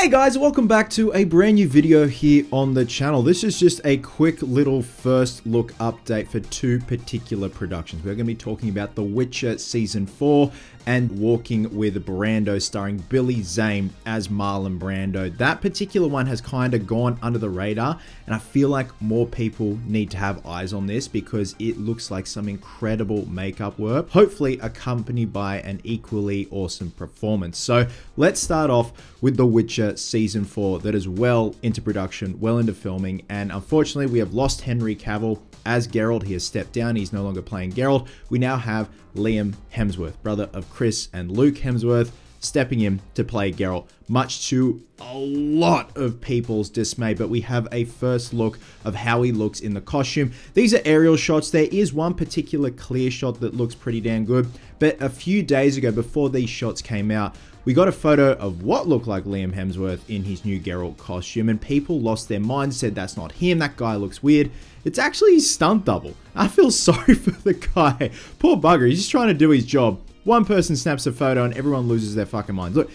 Hey guys, welcome back to a brand new video here on the channel. This is just a quick little first look update for two particular productions. We're going to be talking about The Witcher Season 4 and Waltzing with Brando, starring Billy Zane as Marlon Brando. That particular one has kind of gone under the radar, and I feel like more people need to have eyes on this because it looks like some incredible makeup work, hopefully accompanied by an equally awesome performance. So let's start off with The Witcher Season 4 that is well into production, well into filming, and unfortunately we have lost Henry Cavill as Geralt. He has stepped down, he's no longer playing Geralt. We now have Liam Hemsworth, brother of Chris and Luke Hemsworth, stepping in to play Geralt, much to a lot of people's dismay. But we have a first look of how he looks in the costume. These are aerial shots. There is one particular clear shot that looks pretty damn good, but a few days ago, before these shots came out, we got a photo of what looked like Liam Hemsworth in his new Geralt costume, and people lost their minds, said that's not him, that guy looks weird. It's actually his stunt double. I feel sorry for the guy. Poor bugger, he's just trying to do his job. One person snaps a photo and everyone loses their fucking minds. Look,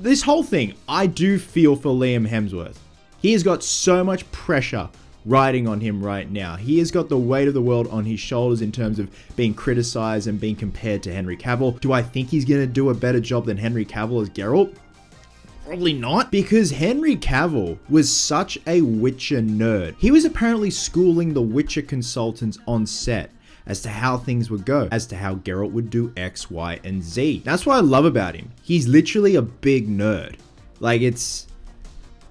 this whole thing, I do feel for Liam Hemsworth. He has got so much pressure riding on him right now. He has got the weight of the world on his shoulders in terms of being criticized and being compared to Henry Cavill. Do I think he's going to do a better job than Henry Cavill as Geralt? Probably not, because Henry Cavill was such a Witcher nerd. He was apparently schooling the Witcher consultants on set as to how things would go, as to how Geralt would do X, Y, and Z. That's what I love about him. He's literally a big nerd. Like, it's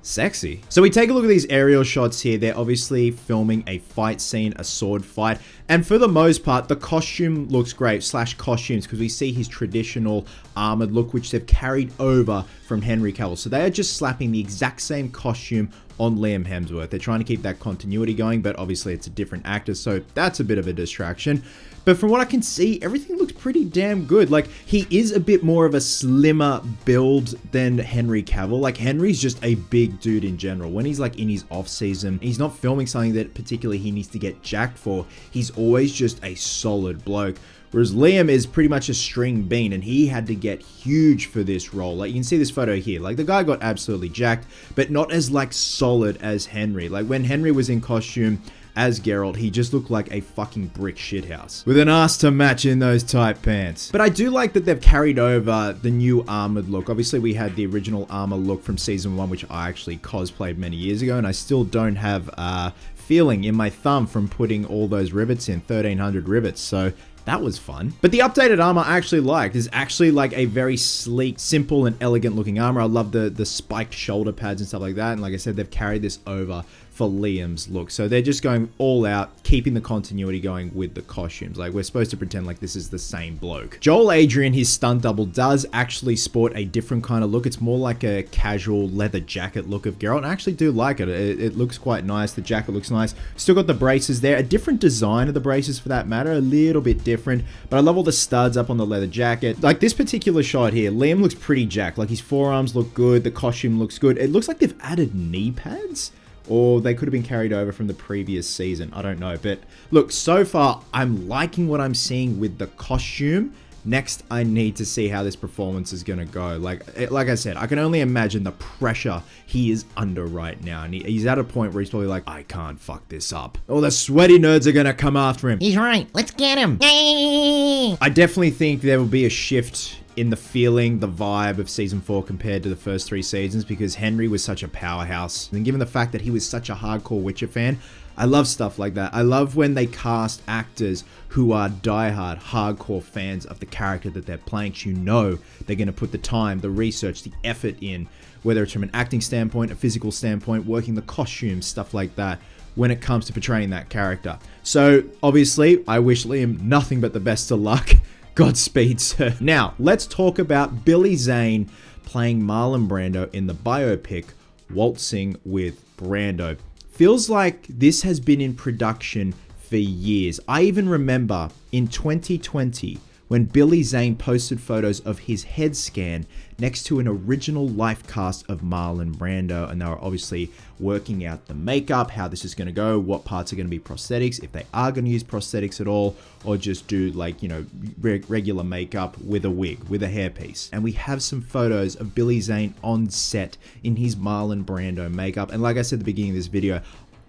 sexy. So we take a look at these aerial shots here. They're obviously filming a fight scene, a sword fight, and for the most part the costume looks great, slash costumes, because we see his traditional armored look, which they've carried over from Henry Cavill. So they are just slapping the exact same costume on Liam Hemsworth. They're trying to keep that continuity going, but obviously it's a different actor, so that's a bit of a distraction. But from what I can see, everything looks pretty damn good. Like, he is a bit more of a slimmer build than Henry Cavill. Like, Henry's just a big dude in general. When he's like in his off season, he's not filming something that particularly he needs to get jacked for. He's always just a solid bloke. Whereas Liam is pretty much a string bean, and he had to get huge for this role. Like, you can see this photo here. Like, the guy got absolutely jacked, but not as like solid as Henry. Like, when Henry was in costume as Geralt, he just looked like a fucking brick shithouse with an ass to match in those tight pants. But I do like that they've carried over the new armored look. Obviously, we had the original armor look from season 1, which I actually cosplayed many years ago, and I still don't have a feeling in my thumb from putting all those rivets in, 1300 rivets. So that was fun. But the updated armor I actually liked. Is actually like a very sleek, simple, and elegant looking armor. I love the spiked shoulder pads and stuff like that. And like I said, they've carried this over for Liam's look. So they're just going all out, keeping the continuity going with the costumes. Like, we're supposed to pretend like this is the same bloke. Joel Adrian, his stunt double, does actually sport a different kind of look. It's more like a casual leather jacket look of Geralt. I actually do like it. It looks quite nice. The jacket looks nice. Still got the braces there. A different design of the braces for that matter. A little bit different. But I love all the studs up on the leather jacket. Like, this particular shot here, Liam looks pretty jacked. Like, his forearms look good. The costume looks good. It looks like they've added knee pads, or they could have been carried over from the previous season. I don't know. But look, so far, I'm liking what I'm seeing with the costume. Next, I need to see how this performance is going to go. Like I said, I can only imagine the pressure he is under right now. And he's at a point where he's probably like, I can't fuck this up. All the sweaty nerds are going to come after him. He's right. Let's get him. Yay! I definitely think there will be a shift in the feeling, the vibe of season 4 compared to the first 3 seasons, because Henry was such a powerhouse. And given the fact that he was such a hardcore Witcher fan, I love stuff like that. I love when they cast actors who are diehard, hardcore fans of the character that they're playing. You know they're going to put the time, the research, the effort in, whether it's from an acting standpoint, a physical standpoint, working the costumes, stuff like that, when it comes to portraying that character. So obviously, I wish Liam nothing but the best of luck. Godspeed, sir. Now, let's talk about Billy Zane playing Marlon Brando in the biopic Waltzing with Brando. Feels like this has been in production for years. I even remember in 2020 when Billy Zane posted photos of his head scan next to an original life cast of Marlon Brando, and they were obviously working out the makeup, how this is going to go, what parts are going to be prosthetics, if they are going to use prosthetics at all, or just do like, you know, regular makeup with a wig, with a hairpiece. And we have some photos of Billy Zane on set in his Marlon Brando makeup, and like I said at the beginning of this video,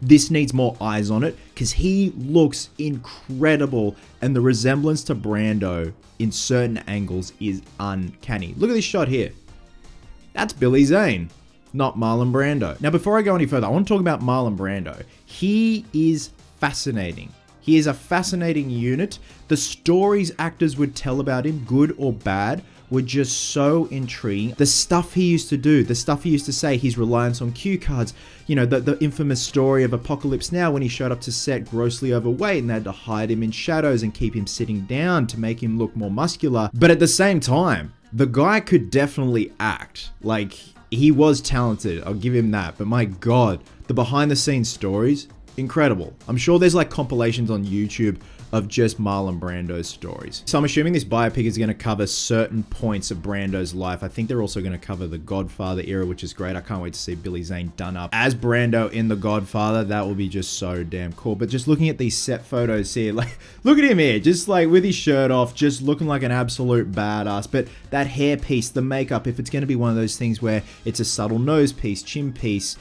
this needs more eyes on it because he looks incredible, and the resemblance to Brando in certain angles is uncanny. Look at this shot here. That's Billy Zane, not Marlon Brando. Now, before I go any further, I want to talk about Marlon Brando. He is fascinating. He is a fascinating unit. The stories actors would tell about him, good or bad, were just so intriguing. The stuff he used to do, the stuff he used to say, his reliance on cue cards, you know, the infamous story of Apocalypse Now when he showed up to set grossly overweight and they had to hide him in shadows and keep him sitting down to make him look more muscular. But at the same time, the guy could definitely act. Like, he was talented, I'll give him that. But my God, the behind the scenes stories, incredible. I'm sure there's like compilations on YouTube of just Marlon Brando's stories. So I'm assuming this biopic is going to cover certain points of Brando's life. I think they're also going to cover the Godfather era, which is great. I can't wait to see Billy Zane done up as Brando in the Godfather. That will be just so damn cool. But just looking at these set photos here, like, look at him here, just like with his shirt off, just looking like an absolute badass. But that hair piece, the makeup, if it's going to be one of those things where it's a subtle nose piece, chin piece,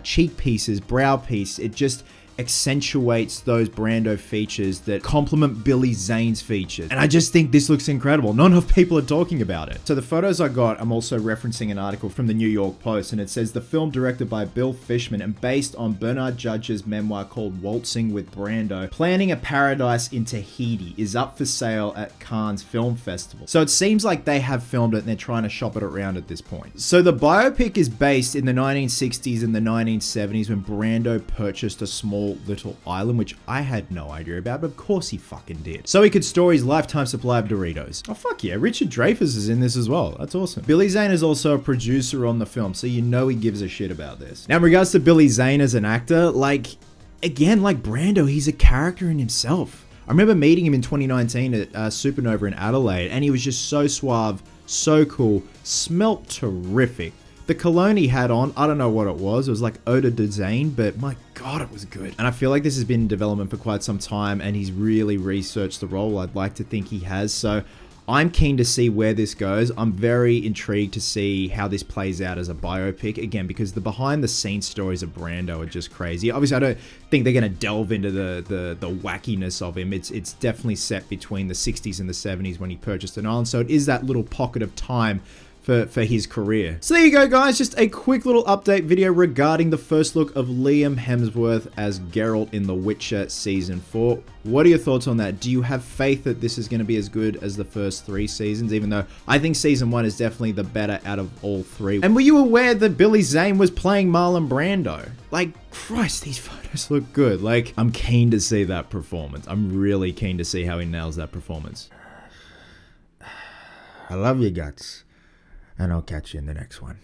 cheek pieces, brow piece, it just accentuates those Brando features that complement Billy Zane's features. And I just think this looks incredible. Not enough people are talking about it. So the photos I got, I'm also referencing an article from the New York Post, and it says the film, directed by Bill Fishman and based on Bernard Judge's memoir called Waltzing with Brando, planning a paradise in Tahiti, is up for sale at Cannes Film Festival. So it seems like they have filmed it and they're trying to shop it around at this point. So the biopic is based in the 1960s and the 1970s when Brando purchased a small little island, which I had no idea about, but of course he fucking did. So he could store his lifetime supply of Doritos. Oh fuck yeah, Richard Dreyfuss is in this as well. That's awesome. Billy Zane is also a producer on the film, so you know he gives a shit about this. Now in regards to Billy Zane as an actor, like, again, like Brando, he's a character in himself. I remember meeting him in 2019 at Supernova in Adelaide, and he was just so suave, so cool, smelt terrific. The cologne he had on, I don't know what it was like Eau de Zane, but my God, it was good. And I feel like this has been in development for quite some time, and he's really researched the role. I'd like to think he has, so I'm keen to see where this goes. I'm very intrigued to see how this plays out as a biopic, again, because the behind the scenes stories of Brando are just crazy. Obviously, I don't think they're going to delve into the wackiness of him. It's definitely set between the 60s and the 70s when he purchased an island, so it is that little pocket of time for his career. So there you go, guys, just a quick little update video regarding the first look of Liam Hemsworth as Geralt in The Witcher Season 4. What are your thoughts on that? Do you have faith that this is going to be as good as the first 3 seasons, even though I think Season 1 is definitely the better out of all 3? And were you aware that Billy Zane was playing Marlon Brando? Like, Christ, these photos look good. Like, I'm keen to see that performance. I'm really keen to see how he nails that performance. I love you guts. And I'll catch you in the next one.